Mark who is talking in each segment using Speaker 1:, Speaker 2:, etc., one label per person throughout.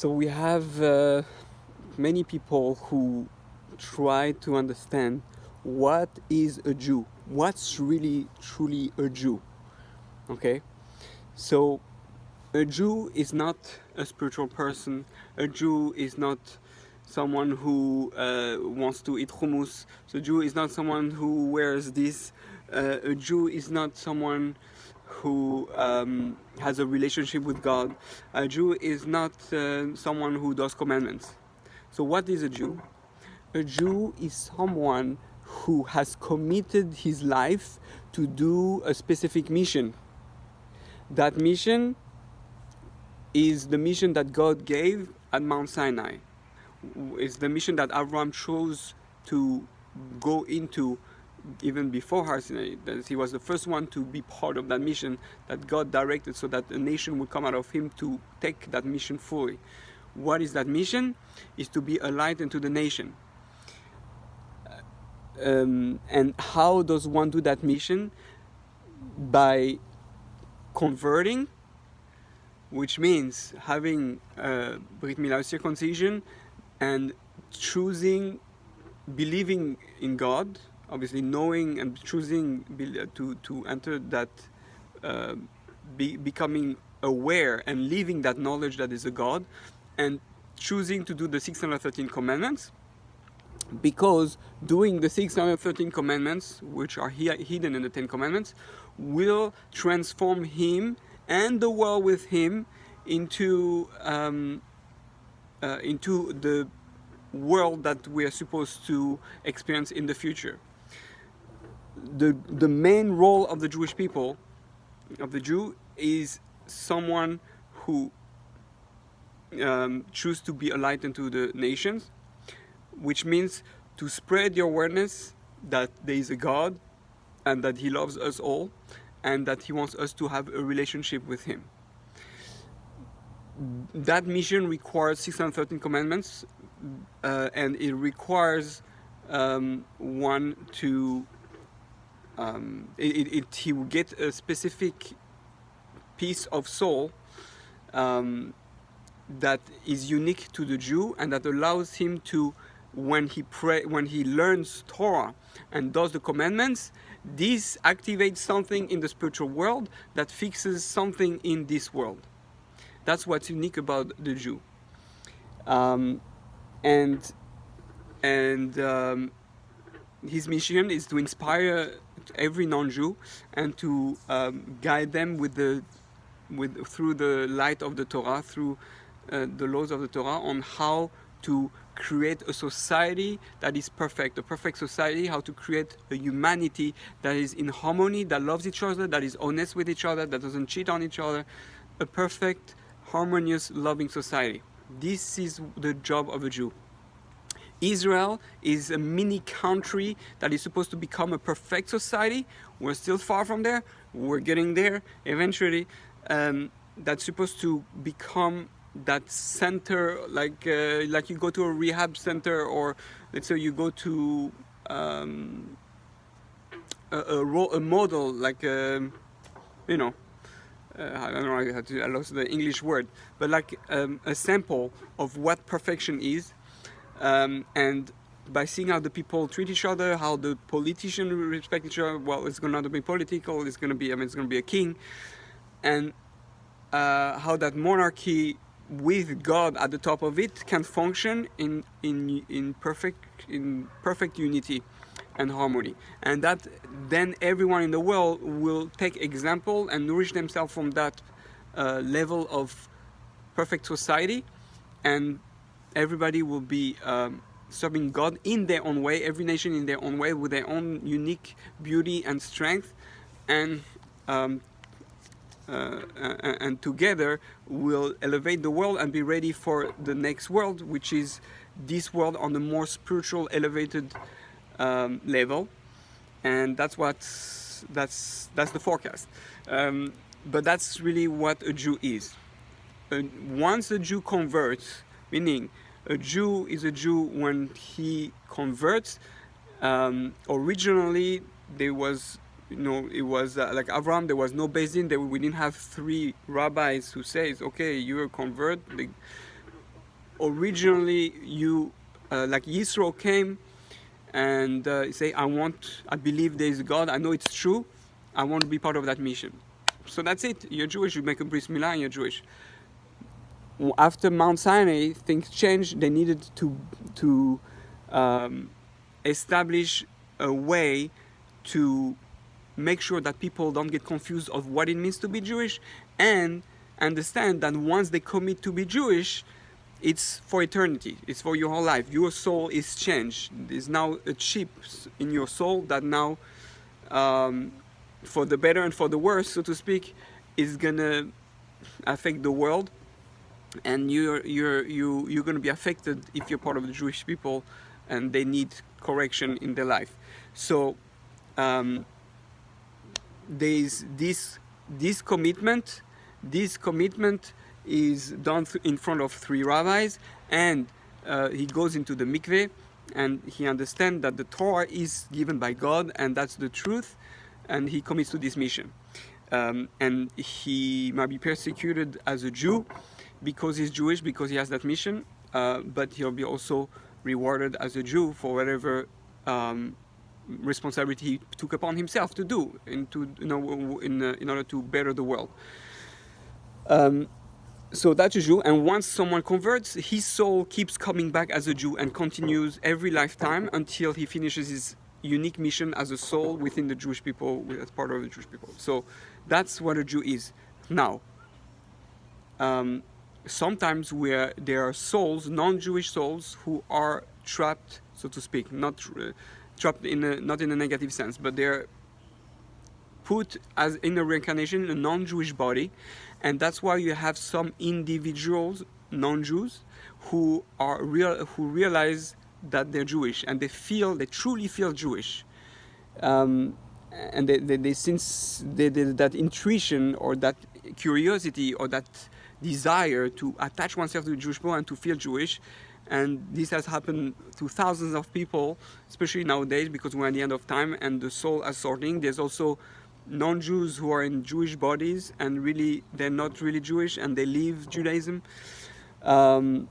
Speaker 1: So we have many people who try to understand what is a Jew, what's really truly a Jew. Okay, so a Jew is not a spiritual person. A Jew is not someone who wants to eat hummus. So a Jew is not someone who wears this. A Jew is not someone who has a relationship with God. A Jew is not someone who does commandments. So what is a Jew? A Jew is someone who has committed his life to do a specific mission. That mission is the mission that God gave at Mount Sinai. It's the mission that Abraham chose to go into even before Har Sinai. That he was the first one to be part of that mission that God directed so that a nation would come out of him to take that mission fully. What is that mission? Is to be a light unto the nation. And how does one do that mission? By converting, which means having Brit Milah, circumcision, and choosing, believing in God, obviously knowing and choosing to enter that, becoming aware and living that knowledge that is a God, and choosing to do the 613 commandments. Because doing the 613 commandments, which are hidden in the 10 commandments, will transform him and the world with him into the world that we are supposed to experience in the future. The main role of the Jewish people, of the Jew, is someone who choose to be a light unto the nations, which means to spread the awareness that there is a God and that he loves us all and that he wants us to have a relationship with him. That mission requires 613 commandments, and it requires one to he will get a specific piece of soul that is unique to the Jew and that allows him to, when he learns Torah and does the commandments, this activates something in the spiritual world that fixes something in this world. That's what's unique about the Jew. His mission is to inspire every non-Jew and to guide them through the light of the Torah, through the laws of the Torah, on how to create a society that is perfect, a perfect society, how to create a humanity that is in harmony, that loves each other, that is honest with each other, that doesn't cheat on each other, a perfect, harmonious, loving society. This is the job of a Jew. Israel is a mini country that is supposed to become a perfect society. We're still far from there. We're getting there eventually. That's supposed to become that center, like you go to a rehab center, or let's say you go to a model, like I don't know, I lost the English word, but like a sample of what perfection is. And by seeing how the people treat each other, how the politicians respect each other, well, it's going to be political, it's going to be a king, and how that monarchy with God at the top of it can function in perfect unity and harmony, and that then everyone in the world will take example and nourish themselves from that level of perfect society, and everybody will be serving God in their own way, every nation in their own way, with their own unique beauty and strength, and together we'll elevate the world and be ready for the next world, which is this world on a more spiritual, elevated level. And that's the forecast. But that's really what a Jew is. Once a Jew converts, meaning a Jew is a Jew when he converts. Originally, there was, it was like Abraham, there was no Beis Din. We didn't have three rabbis who says, okay, you're a convert. originally you, like Yisro came and say, I believe there is a God, I know it's true, I want to be part of that mission. So that's it. You're Jewish. You make a bris milah and you're Jewish. After Mount Sinai, things changed. They needed to establish a way to make sure that people don't get confused of what it means to be Jewish, and understand that once they commit to be Jewish, it's for eternity. It's for your whole life. Your soul is changed. There's now a chip in your soul that now, for the better and for the worse, so to speak, is gonna affect the world, and you're gonna be affected if you're part of the Jewish people, and they need correction in their life. So there's this commitment. This commitment is done in front of 3 rabbis, and he goes into the mikveh, and he understands that the Torah is given by God, and that's the truth, and he commits to this mission. And he might be persecuted as a Jew because he's Jewish, because he has that mission, but he'll be also rewarded as a Jew for whatever responsibility he took upon himself to do, in order to better the world. So that's a Jew, and once someone converts, his soul keeps coming back as a Jew and continues every lifetime until he finishes his unique mission as a soul within the Jewish people, as part of the Jewish people. So that's what a Jew is. Now, sometimes where there are souls, non-Jewish souls, who are trapped, so to speak, not trapped not in a negative sense, but they're put as in a reincarnation in a non-Jewish body, and that's why you have some individuals, non-Jews, who realize that they're Jewish, and they truly feel Jewish, and they since that intuition or that curiosity or that desire to attach oneself to the Jewish people and to feel Jewish. And this has happened to thousands of people, especially nowadays, because we're at the end of time and the soul is sorting. There's also non-Jews who are in Jewish bodies and really they're not really Jewish and they leave Judaism. And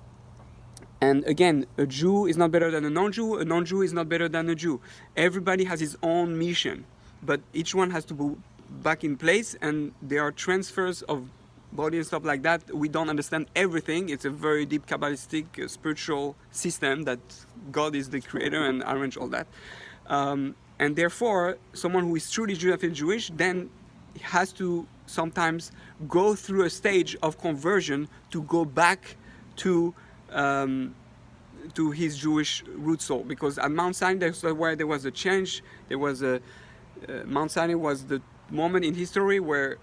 Speaker 1: again, a Jew is not better than a non-Jew is not better than a Jew. Everybody has his own mission, but each one has to be back in place, and there are transfers of body and stuff like that. We don't understand everything. It's a very deep Kabbalistic spiritual system that God is the creator and arranged all that. And therefore, someone who is truly Jewish then has to sometimes go through a stage of conversion to go back to his Jewish root soul. Because at Mount Sinai, that's where there was a change. Mount Sinai was the moment in history where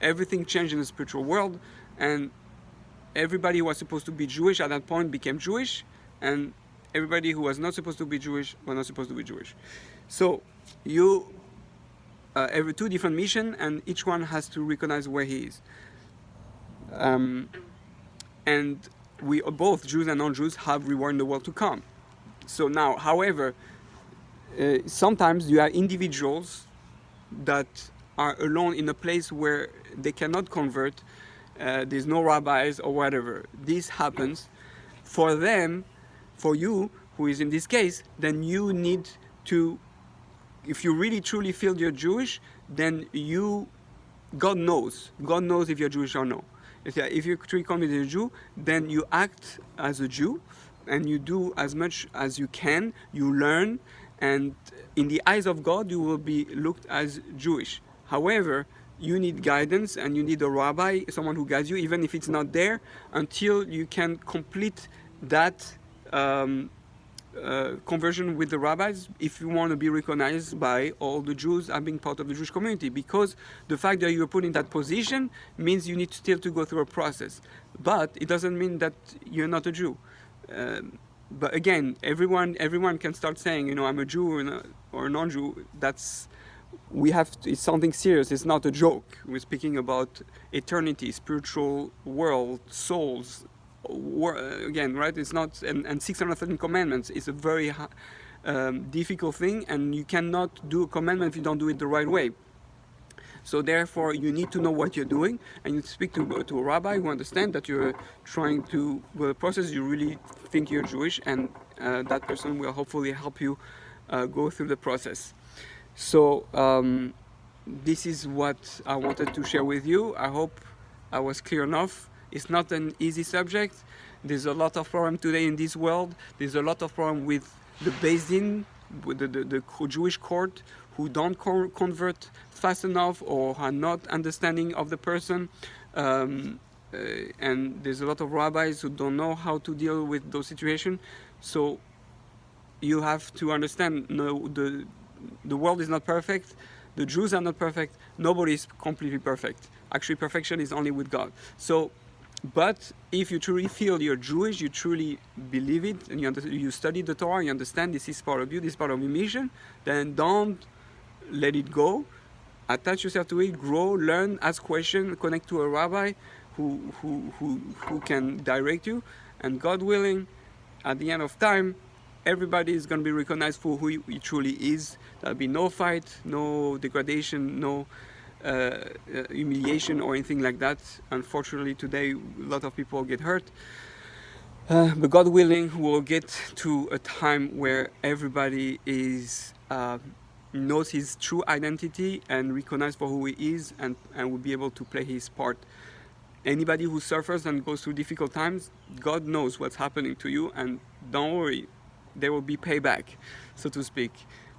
Speaker 1: everything changed in the spiritual world, and everybody who was supposed to be Jewish at that point became Jewish, and everybody who was not supposed to be Jewish was not supposed to be Jewish. So every 2 different missions, and each one has to recognize where he is. And we both, Jews and non-Jews, have reward in the world to come. So now, however, sometimes you have individuals that are alone in a place where they cannot convert, there's no rabbis or whatever. This happens. For them, for you, who is in this case, then you need to, if you really truly feel you're Jewish, then God knows if you're Jewish or no. If you're truly committed a Jew, then you act as a Jew, and you do as much as you can, you learn, and in the eyes of God, you will be looked as Jewish. However, you need guidance, and you need a rabbi, someone who guides you, even if it's not there, until you can complete that conversion with the rabbis, if you want to be recognized by all the Jews as being part of the Jewish community. Because the fact that you're put in that position means you need still to go through a process. But it doesn't mean that you're not a Jew. But again, everyone can start saying, I'm a Jew or a non-Jew. It's something serious. It's not a joke. We're speaking about eternity, spiritual world, souls. Again, right? It's not, and 613 commandments is a very difficult thing, and you cannot do a commandment if you don't do it the right way. So therefore, you need to know what you're doing, and you speak to a rabbi who understands that you're trying to, with the process, you really think you're Jewish, and that person will hopefully help you go through the process. So this is what I wanted to share with you. I hope I was clear enough. It's not an easy subject. There's a lot of problem today in this world. There's a lot of problem with the Beis Din, with the Jewish court, who don't convert fast enough or are not understanding of the person. And there's a lot of rabbis who don't know how to deal with those situations. So you have to understand, no, the world is not perfect. The Jews are not perfect. Nobody is completely perfect. Actually, perfection is only with God. So, but if you truly feel you're Jewish, you truly believe it, and you study the Torah, you understand this is part of you, this is part of your mission, then don't let it go. Attach yourself to it, grow, learn, ask questions, connect to a rabbi who can direct you, and God willing, at the end of time, everybody is going to be recognized for who he truly is. There'll be no fight, no degradation, no humiliation or anything like that. Unfortunately, today a lot of people get hurt. But God willing, we'll get to a time where everybody is knows his true identity and recognized for who he is, and will be able to play his part. Anybody who suffers and goes through difficult times, God knows what's happening to you, and don't worry, there will be payback, so to speak.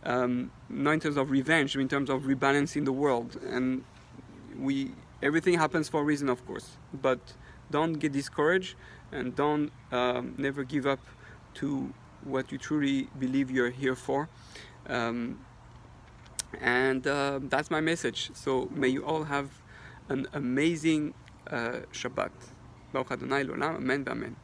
Speaker 1: Not in terms of revenge, but in terms of rebalancing the world. And everything happens for a reason, of course. But don't get discouraged, and don't never give up to what you truly believe you're here for. And that's my message. So may you all have an amazing Shabbat. Baruch Adonai L'olam. Amen. Amen.